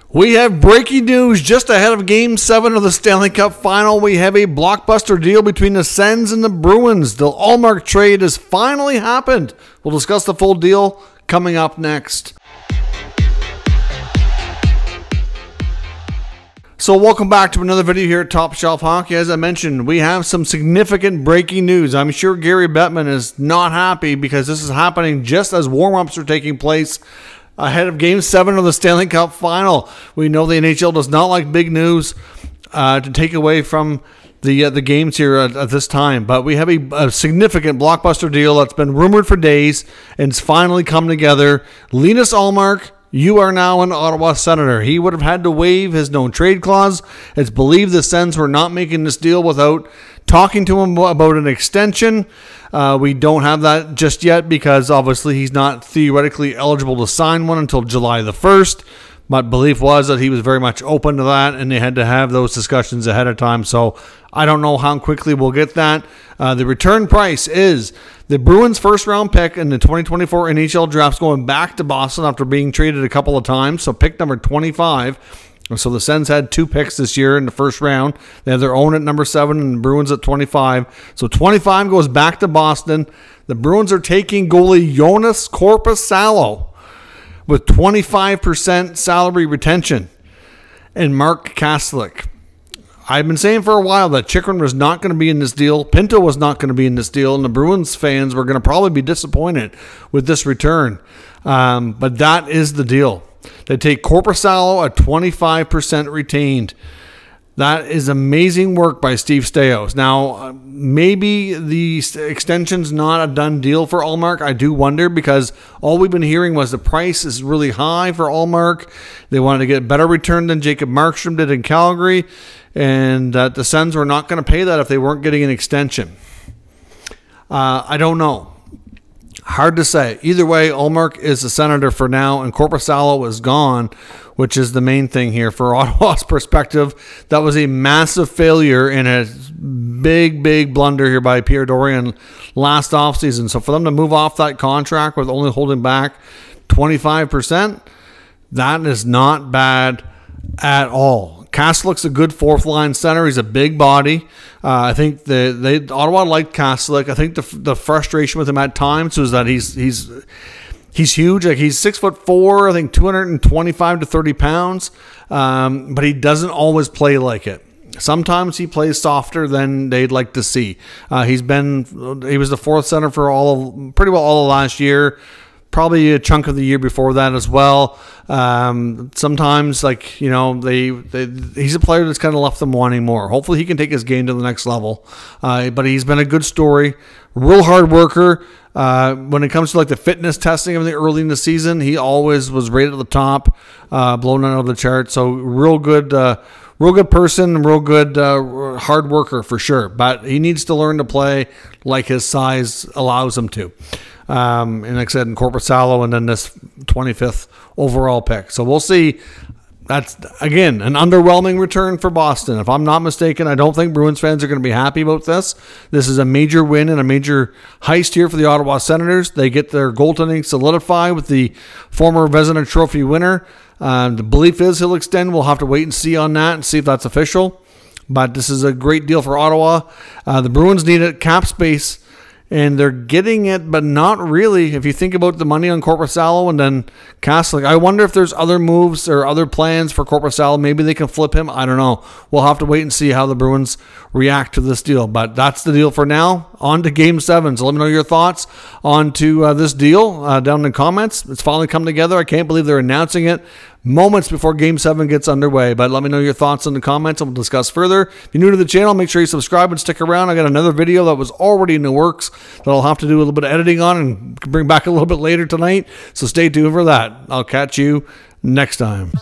We have breaking news just ahead of Game 7 of the Stanley Cup Final. We have a blockbuster deal between the Sens and the Bruins. The Ullmark trade has finally happened. We'll discuss the full deal coming up next. So welcome back to another video here at Top Shelf Hockey. As I mentioned, we have some significant breaking news. I'm sure Gary Bettman is not happy because this is happening just as warm-ups are taking place ahead of Game 7 of the Stanley Cup Final. We know the NHL does not like big news to take away from the games here at this time. But we have a significant blockbuster deal that's been rumored for days, and it's finally come together. Linus Ullmark, you are now an Ottawa Senator. He would have had to waive his no-trade clause. It's believed the Sens were not making this deal without talking to him about an extension. We don't have that just yet because obviously he's not theoretically eligible to sign one until July the 1st. But belief was that he was very much open to that, and they had to have those discussions ahead of time. So I don't know how quickly we'll get that. The return price is the Bruins' first-round pick in the 2024 NHL draft, going back to Boston after being traded a couple of times. So pick number 25. So the Sens had 2 picks this year in the first round. They have their own at number 7 and the Bruins at 25. So 25 goes back to Boston. The Bruins are taking goalie Joonas Korpisalo with 25% salary retention, and Mark Kastelic. I've been saying for a while that Chychrun was not going to be in this deal. Pinto was not going to be in this deal, and the Bruins fans were going to probably be disappointed with this return. But that is the deal. They take Korpisalo at 25% retained. That is amazing work by Steve Staios. Now, maybe the extension's not a done deal for Ullmark. I do wonder, because all we've been hearing was the price is really high for Ullmark. They wanted to get a better return than Jacob Markstrom did in Calgary, and that the Sens were not going to pay that if they weren't getting an extension. I don't know. Hard to say. Either way, Ullmark is a Senator for now, and Korpisalo is gone, which is the main thing here for Ottawa's perspective. That was a massive failure and a big, big blunder here by Pierre Dorion last offseason. So for them to move off that contract with only holding back 25%, that is not bad at all. Kastelic's a good fourth-line center. He's a big body. I think Ottawa liked Kastelic. I think the frustration with him at times was that he's huge. Like, he's 6'4", I think 225 to 30 pounds, but he doesn't always play like it. Sometimes he plays softer than they'd like to see. He was the fourth center for pretty well all of last year. Probably a chunk of the year before that as well. Sometimes, like, you know, he's a player that's kind of left them wanting more. Hopefully he can take his game to the next level. But he's been a good story. Real hard worker. When it comes to like the fitness testing of the early in the season, he always was right at the top, blown out of the chart. So real good person, real good hard worker for sure. But he needs to learn to play like his size allows him to. And like I said, in Korpisalo, and then this 25th overall pick. So we'll see. That's, again, an underwhelming return for Boston. If I'm not mistaken, I don't think Bruins fans are going to be happy about this. This is a major win and a major heist here for the Ottawa Senators. They get their goaltending solidified with the former Vezina Trophy winner. The belief is he'll extend. We'll have to wait and see on that and see if that's official. But this is a great deal for Ottawa. The Bruins need a cap space, and they're getting it, but not really. If you think about the money on Korpisalo and then Kastelic, I wonder if there's other moves or other plans for Korpisalo. Maybe they can flip him. I don't know. We'll have to wait and see how the Bruins react to this deal. But that's the deal for now. On to Game 7. So let me know your thoughts on to this deal down in the comments. It's finally come together. I can't believe they're announcing it moments before Game 7 gets underway. But let me know your thoughts in the comments, and we'll discuss further. If you're new to the channel, make sure you subscribe and stick around. I got another video that was already in the works that I'll have to do a little bit of editing on and bring back a little bit later tonight. So stay tuned for that. I'll catch you next time.